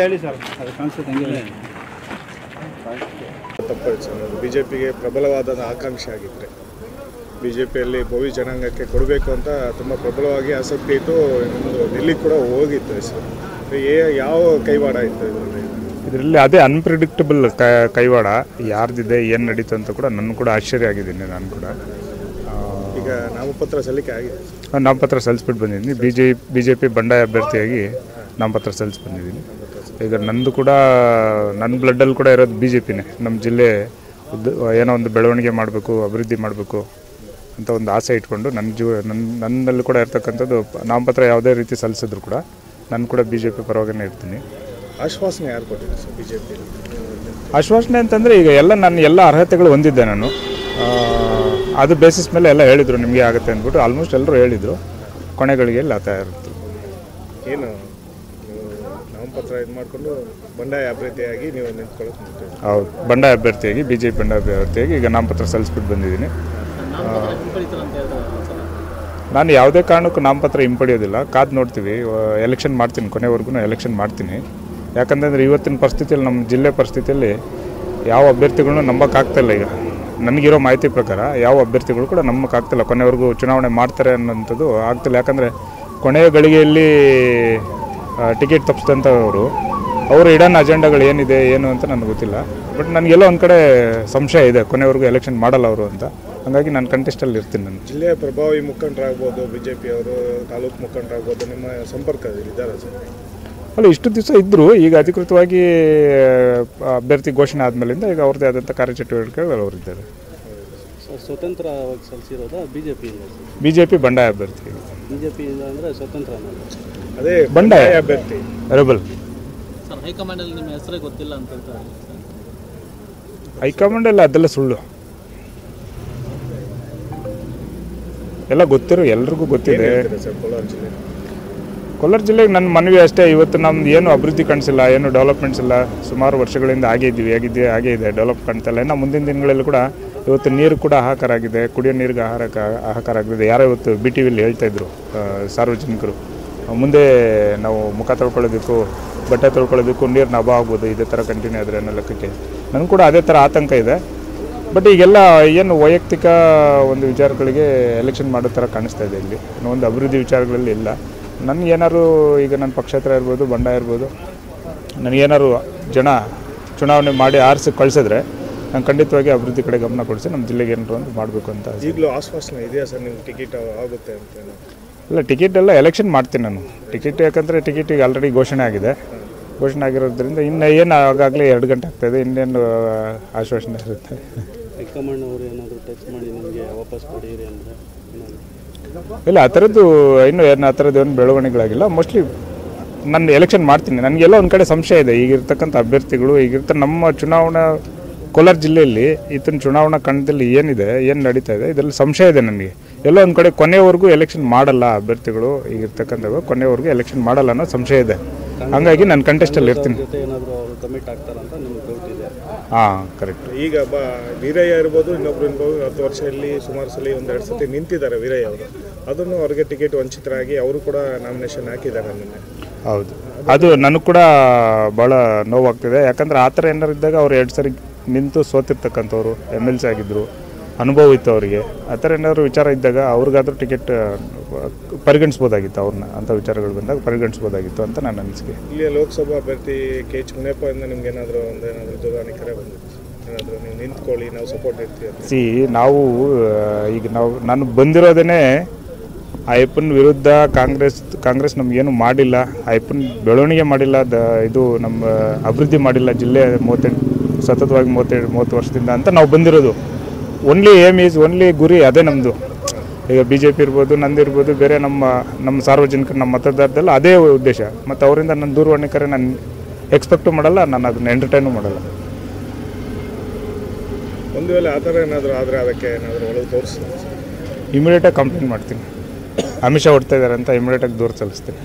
ಹೇಳಿ ಸರ್, ಅದು ಕಾಣಿಸುತ್ತೆ ಹಂಗೆ. ತಪ್ಪಾಯ್ತು ಸರ್. ಬಿಜೆಪಿಗೆ ಪ್ರಬಲವಾದ ಆಕಾಂಕ್ಷೆ ಆಗಿದ್ದರೆ ಬಿಜೆಪಿಯಲ್ಲಿ ಭೋವಿ ಜನಾಂಗಕ್ಕೆ ಕೊಡಬೇಕು ಅಂತ ತುಂಬ ಪ್ರಬಲವಾಗಿ ಆಸಕ್ತಿ ಇಟ್ಟು ದಿಲ್ಲಿ ಕೂಡ ಹೋಗಿತ್ತು ಸರ್. ಯಾವ ಕೈವಾಡ ಇತ್ತು ಇದರಲ್ಲಿ? ಅದೇ ಅನ್ಪ್ರಿಡಿಕ್ಟಬಲ್ ಕೈವಾಡ ಯಾರ್ದಿದೆ, ಏನು ನಡೀತು ಅಂತ ಕೂಡ ನನ್ನ ಕೂಡ ಆಶ್ಚರ್ಯ ಆಗಿದ್ದೀನಿ. ನಾನು ಕೂಡ ಈಗ ನಾಮಪತ್ರ ಸಲ್ಲಿಕೆ ಆಗಿದೆ. ನಾಮಪತ್ರ ಸಲ್ಲಿಸ್ಬಿಟ್ಟು ಬಂದಿದ್ದೀನಿ. ಬಿ ಜೆ ಪಿ ಬಂಡಾಯ ಅಭ್ಯರ್ಥಿಯಾಗಿ ನಾಮಪತ್ರ ಸಲ್ಲಿಸಿ ಬಂದಿದ್ದೀನಿ. ಈಗ ನಂದು ಕೂಡ ನನ್ನ ಬ್ಲಡ್ಡಲ್ಲಿ ಕೂಡ ಇರೋದು ಬಿ ಜೆ ಪಿನೇ. ನಮ್ಮ ಜಿಲ್ಲೆ ಏನೋ ಒಂದು ಬೆಳವಣಿಗೆ ಮಾಡಬೇಕು, ಅಭಿವೃದ್ಧಿ ಮಾಡಬೇಕು ಅಂತ ಒಂದು ಆಸೆ ಇಟ್ಕೊಂಡು ನನ್ನಲ್ಲಿ ಕೂಡ ಇರ್ತಕ್ಕಂಥದ್ದು ನಾಮಪತ್ರ ಯಾವುದೇ ರೀತಿ ಸಲ್ಲಿಸಿದ್ರು ಕೂಡ ನಾನು ಕೂಡ ಬಿ ಜೆ ಪಿ ಪರವಾಗಿನೇ ಇರ್ತೀನಿ. ಆಶ್ವಾಸನೆ ಯಾರು ಕೊಟ್ಟಿದ್ದಾರೆ ಸರ್ ಬಿ ಜೆ ಪಿ? ಆಶ್ವಾಸನೆ ಅಂತಂದರೆ ಈಗ ನಾನು ಎಲ್ಲ ಅರ್ಹತೆಗಳು ಹೊಂದಿದ್ದೆ. ನಾನು ಅದು ಬೇಸಿಸ್ ಮೇಲೆ ಎಲ್ಲ ಹೇಳಿದರು ನಿಮಗೆ ಆಗುತ್ತೆ ಅಂದ್ಬಿಟ್ಟು. ಆಲ್ಮೋಸ್ಟ್ ಎಲ್ಲರೂ ಹೇಳಿದರು. ಕೊನೆಗಳಿಗೆ ಎಲ್ಲ ಆತ ಇರುತ್ತೆ. ಏನು ನಾಮಪತ್ರ ಇದು ಮಾಡಿಕೊಂಡು ಬಂಡಾಯ ಅಭ್ಯರ್ಥಿಯಾಗಿ ನೀವು ನಿಂತ್ಕೊಳ್ಳೋಕೆ? ಹೌದು, ಬಂಡಾಯ ಅಭ್ಯರ್ಥಿಯಾಗಿ ಬಿ ಜೆ ಪಿ ಬಂಡಾಯ ಅಭ್ಯರ್ಥಿಯಾಗಿ ಈಗ ನಾಮಪತ್ರ ಸಲ್ಲಿಸ್ಬಿಟ್ಟು ಬಂದಿದ್ದೀನಿ. ನಾನು ಯಾವುದೇ ಕಾರಣಕ್ಕೂ ನಾಮಪತ್ರ ಹಿಂಪಡೆಯೋದಿಲ್ಲ. ಕಾದು ನೋಡ್ತೀವಿ. ಎಲೆಕ್ಷನ್ ಮಾಡ್ತೀನಿ, ಕೊನೆವರೆಗೂ ಎಲೆಕ್ಷನ್ ಮಾಡ್ತೀನಿ. ಯಾಕಂತಂದರೆ ಇವತ್ತಿನ ಪರಿಸ್ಥಿತಿಯಲ್ಲಿ, ನಮ್ಮ ಜಿಲ್ಲೆ ಪರಿಸ್ಥಿತಿಯಲ್ಲಿ ಯಾವ ಅಭ್ಯರ್ಥಿಗಳನ್ನೂ ನಂಬೋಕ್ಕಾಗ್ತಾಯಿಲ್ಲ. ಈಗ ನನಗಿರೋ ಮಾಹಿತಿ ಪ್ರಕಾರ ಯಾವ ಅಭ್ಯರ್ಥಿಗಳು ಕೂಡ ನಂಬೋಕ್ಕಾಗ್ತಿಲ್ಲ. ಕೊನೆವರೆಗೂ ಚುನಾವಣೆ ಮಾಡ್ತಾರೆ ಅನ್ನೋಂಥದ್ದು ಆಗ್ತಿಲ್ಲ. ಯಾಕಂದರೆ ಕೊನೆಯ ಗಳಿಗೆಯಲ್ಲಿ ಟಿಕೆಟ್ ತಪ್ಪಿಸಿದಂಥವರು ಅವರು ಇಡನ್ ಅಜೆಂಡಾಗಳು ಏನಿದೆ ಏನು ಅಂತ ನನಗೆ ಗೊತ್ತಿಲ್ಲ. ಬಟ್ ನನಗೆಲ್ಲೋ ಒಂದು ಕಡೆ ಸಂಶಯ ಇದೆ, ಕೊನೆವರೆಗೂ ಎಲೆಕ್ಷನ್ ಮಾಡಲ್ಲ ಅವರು ಅಂತ. ಹಾಗಾಗಿ ನಾನು ಕಂಟೆಸ್ಟಲ್ಲಿ ಇರ್ತೀನಿ. ನಾನು ಜಿಲ್ಲೆಯ ಪ್ರಭಾವಿ ಮುಖಂಡರಾಗ್ಬೋದು, ಬಿ ಜೆ ಪಿಯವರು ತಾಲೂಕು ಮುಖಂಡರಾಗ್ಬೋದು, ನಿಮ್ಮ ಸಂಪರ್ಕದಲ್ಲಿದ್ದಾರೆ ಸರ್? ಅಲ್ಲ, ಇಷ್ಟು ದಿವಸ ಇದ್ದರು. ಈಗ ಅಧಿಕೃತವಾಗಿ ಅಭ್ಯರ್ಥಿ ಘೋಷಣೆ ಆದಮೇಲಿಂದ ಈಗ ಅವ್ರದ್ದೇ ಆದಂಥ ಕಾರ್ಯಚಟುವಟಿಕೆಗಳು ಅವರಿದ್ದಾರೆ. ಸ್ವತಂತ್ರವಾಗಿ ಸಲ್ಲಿಸಿರೋದಾ ಬಿ ಜೆ ಪಿ ಬಂಡಾಯ ಅಭ್ಯರ್ಥಿ? ಬಿ ಜೆ ಪಿ ಅಂದರೆ ಸ್ವತಂತ್ರ, ಅದೇ ಬಂಡಾಯ ಅಭ್ಯರ್ಥಿ ರೆಬಲ್. ಸರ್, ಹೈಕಮಾಂಡಲ್ಲಿ ನಿಮ್ಮ ಹೆಸರೇ ಗೊತ್ತಿಲ್ಲ ಅಂತ ಹೈಕಮಾಂಡಲ್ಲಿ ಅದೆಲ್ಲ ಸುಳ್ಳು. ಎಲ್ಲ ಗೊತ್ತಿರೋ ಎಲ್ರಿಗೂ ಗೊತ್ತಿದೆ. ಕೋಲಾರ ಜಿಲ್ಲೆಗೆ ನನ್ನ ಮನವಿ ಅಷ್ಟೇ. ಇವತ್ತು ನಮ್ದು ಏನು ಅಭಿವೃದ್ಧಿ ಕಾಣಿಸಿಲ್ಲ, ಏನು ಡೆವಲಪ್ಮೆಂಟ್ಸ್ ಇಲ್ಲ. ಸುಮಾರು ವರ್ಷಗಳಿಂದ ಹಾಗೇ ಇದೆ, ಡೆವಲಪ್ ಕಾಣ್ತಿಲ್ಲ. ಇನ್ನು ಮುಂದಿನ ದಿನಗಳಲ್ಲಿ ಕೂಡ ಇವತ್ತು ನೀರು ಕೂಡ ಹಾಹಾಕಾರ ಆಗಿದೆ, ಕುಡಿಯೋ ನೀರಿಗೆ ಹಾಹಾಕಾರ ಆಗಿದೆ. ಯಾರೋ ಇವತ್ತು ಬಿ ಟಿ ವಿಲಿ ಹೇಳ್ತಾಯಿದ್ರು ಸಾರ್ವಜನಿಕರು, ಮುಂದೆ ನಾವು ಮುಖ ತೊಳ್ಕೊಳ್ಳೋದಕ್ಕೂ ಬಟ್ಟೆ ತೊಳ್ಕೊಳ್ಳೋದಕ್ಕೂ ನೀರಿನ ಅಭಾವ ಆಗ್ಬೋದು, ಇದೇ ಥರ ಕಂಟಿನ್ಯೂ ಆದರೆ ಅನ್ನೋ ಲೆಕ್ಕಕ್ಕೆ ನನಗೂ ಕೂಡ ಅದೇ ಥರ ಆತಂಕ ಇದೆ. ಬಟ್ ಈಗೆಲ್ಲ ಏನು ವೈಯಕ್ತಿಕ ಒಂದು ವಿಚಾರಗಳಿಗೆ ಎಲೆಕ್ಷನ್ ಮಾಡೋ ಥರ ಕಾಣಿಸ್ತಾ ಇದೆ. ಇಲ್ಲಿ ಒಂದು ಅಭಿವೃದ್ಧಿ ವಿಚಾರಗಳಲ್ಲಿ ಇಲ್ಲ. ನನಗೇನಾದ್ರು ಈಗ ನನ್ನ ಪಕ್ಷೇತರ ಇರ್ಬೋದು, ಬಂಡಾಯ ಇರ್ಬೋದು, ನನಗೇನಾದ್ರು ಜನ ಚುನಾವಣೆ ಮಾಡಿ ಆರಿಸಿ ಕಳಿಸಿದ್ರೆ ನಾನು ಖಂಡಿತವಾಗಿ ಅಭಿವೃದ್ಧಿ ಕಡೆ ಗಮನ ಕೊಡಿಸಿ ನಮ್ಮ ಜಿಲ್ಲೆಗೆ ಏನಾರು ಒಂದು ಮಾಡಬೇಕು ಅಂತ. ಈಗಲೂ ಆಶ್ವಾಸನೆ ಇದೆಯಾ ಸರ್ ನಿಮ್ಗೆ ಟಿಕೆಟ್ ಆಗುತ್ತೆ ಅಂತ? ಇಲ್ಲ, ಟಿಕೆಟ್ ಎಲ್ಲ ಎಲೆಕ್ಷನ್ ಮಾಡ್ತೀನಿ ನಾನು. ಟಿಕೆಟ್ ಯಾಕಂದರೆ ಟಿಕೆಟಿಗೆ ಆಲ್ರೆಡಿ ಘೋಷಣೆ ಆಗಿದೆ. ಘೋಷಣೆ ಆಗಿರೋದ್ರಿಂದ ಇನ್ನು ಏನು ಆಗಾಗಲೇ 2 ಗಂಟೆ ಆಗ್ತಾಯಿದೆ, ಇನ್ನೇನು ಆಶ್ವಾಸನೆ ಇರುತ್ತೆ. ಹೈಕಮಾಂಡ್ ಅವರು ಏನಾದರೂ ಟಚ್ ಮಾಡಿ ನಿಮಗೆ ವಾಪಸ್ ಕೊಡಿರಿ ಅಂದರೆ? ಇಲ್ಲ, ಆ ಥರದ್ದು ಇನ್ನೂ ಆ ಥರದ್ದು ಏನು ಬೆಳವಣಿಗೆಗಳಾಗಿಲ್ಲ. ಮೋಸ್ಟ್ಲಿ ನಾನು ಎಲೆಕ್ಷನ್ ಮಾಡ್ತೀನಿ. ನನಗೆಲ್ಲ ಒಂದು ಕಡೆ ಸಂಶಯ ಇದೆ. ಈಗಿರ್ತಕ್ಕಂಥ ಅಭ್ಯರ್ಥಿಗಳು, ನಮ್ಮ ಚುನಾವಣಾ ಕೋಲಾರ ಜಿಲ್ಲೆಯಲ್ಲಿ ಈತನ ಚುನಾವಣಾ ಕಣದಲ್ಲಿ ಏನಿದೆ, ಏನು ನಡೀತಾ ಇದೆ, ಇದರಲ್ಲಿ ಸಂಶಯ ಇದೆ ನನಗೆ. ಎಲ್ಲೋ ಒಂದು ಕಡೆ ಕೊನೆಯವರೆಗೂ ಎಲೆಕ್ಷನ್ ಮಾಡಲ್ಲ ಅಭ್ಯರ್ಥಿಗಳು. ಈಗಿರ್ತಕ್ಕಂಥವು ಕೊನೆಯವರೆಗೂ ಎಲೆಕ್ಷನ್ ಮಾಡಲ್ಲ ಅನ್ನೋ ಸಂಶಯ ಇದೆ. ಹಾಗಾಗಿ ನಾನು ಕಂಟೆಸ್ಟಲ್ಲಿ ಇರ್ತೀನಿ. ಹಾಂ, ಕರೆಕ್ಟ್. ಈಗ ವೀರಯ್ಯ ಇರ್ಬೋದು, ಇನ್ನೊಬ್ರು ಇರ್ಬೋದು, 10 ವರ್ಷದಲ್ಲಿ ಸುಮಾರು ಸಲ 1-2 ಸತಿ ನಿಂತಿದ್ದಾರೆ ವೀರಯ್ಯ ಅವರು. ಅದನ್ನು ಅವ್ರಿಗೆ ಟಿಕೆಟ್ ವಂಚಿತರಾಗಿ ಅವರು ಕೂಡ ನಾಮಿನೇಷನ್ ಹಾಕಿದ್ದಾರೆ ನಿನ್ನೆ. ಹೌದು, ಅದು ನನಗೆ ಕೂಡ ಭಾಳ ನೋವಾಗ್ತಿದೆ. ಯಾಕಂದರೆ ಆ ಥರ ಏನಾರು ಇದ್ದಾಗ ಅವ್ರು 2 ಸರಿ ನಿಂತು ಸೋತಿರ್ತಕ್ಕಂಥವ್ರು, MLC ಆಗಿದ್ದರು, ಅನುಭವ ಇತ್ತು ಅವರಿಗೆ. ಆ ಥರ ಏನಾದರೂ ವಿಚಾರ ಇದ್ದಾಗ ಅವ್ರಿಗಾದ್ರೂ ಟಿಕೆಟ್ ಪರಿಗಣಿಸ್ಬೋದಾಗಿತ್ತು. ಅವ್ರನ್ನ ಅಂಥ ವಿಚಾರಗಳು ಬಂದಾಗ ಪರಿಗಣಿಸ್ಬೋದಾಗಿತ್ತು ಅಂತ ನನ್ನ ಅನಿಸಿಕೆ. ಇಲ್ಲಿ ಲೋಕಸಭಾ ಅಭ್ಯರ್ಥಿ KH ಮುನಿಯಪ್ಪಯಿಂದ ನಿಮ್ಗೆ ಏನಾದರೂ ದೂರವಾಣಿ ಕರೆ ಬಂದಿತ್ತು? ಏನಾದರೂ ನೀವು ನಿಂತ್ಕೊಳ್ಳಿ, ನಾವು ಸಪೋರ್ಟ್ ಇರ್ತೀವಿ? ನಾನು ಬಂದಿರೋದೇ ಅಯ್ಯಪ್ಪನ ವಿರುದ್ಧ. ಕಾಂಗ್ರೆಸ್ ನಮಗೇನು ಮಾಡಿಲ್ಲ, ಅಯ್ಯಪ್ಪನ ಬೆಳವಣಿಗೆ ಮಾಡಿಲ್ಲ, ಇದು ನಮ್ಮ ಅಭಿವೃದ್ಧಿ ಮಾಡಿಲ್ಲ ಜಿಲ್ಲೆ ಸತತವಾಗಿ 30 ವರ್ಷದಿಂದ ಅಂತ ನಾವು ಬಂದಿರೋದು. ಓನ್ಲಿ ಗುರಿ ಅದೇ ನಮ್ಮದು. ಈಗ BJP ಇರ್ಬೋದು, ನಂದಿರ್ಬೋದು, ಬೇರೆ ನಮ್ಮ ಸಾರ್ವಜನಿಕರು, ನಮ್ಮ ಮತದಾರದಲ್ಲ ಅದೇ ಉದ್ದೇಶ. ಮತ್ತು ಅವರಿಂದ ನನ್ನ ದೂರವಾಣಿ ಕರೆ ನಾನು ಎಕ್ಸ್ಪೆಕ್ಟು ಮಾಡಲ್ಲ, ನಾನು ಅದನ್ನು ಎಂಟರ್ಟೈನು ಮಾಡಲ್ಲ. ಒಂದು ವೇಳೆ ಆ ಥರ ಏನಾದರೂ ಆದರೆ ಅದಕ್ಕೆ ಏನಾದರೂ ಒಳಗೆ ತೋರಿಸಿ ಇಮಿಡಿಯೇಟಾಗಿ ಕಂಪ್ಲೇಂಟ್ ಮಾಡ್ತೀನಿ. ಅಮಿತ್ ಶಾ ಹೊಡ್ತಾ ಇದ್ದಾರೆ ಅಂತ ಇಮಿಡಿಯೇಟಾಗಿ ದೂರ ಸಲ್ಲಿಸ್ತೀನಿ.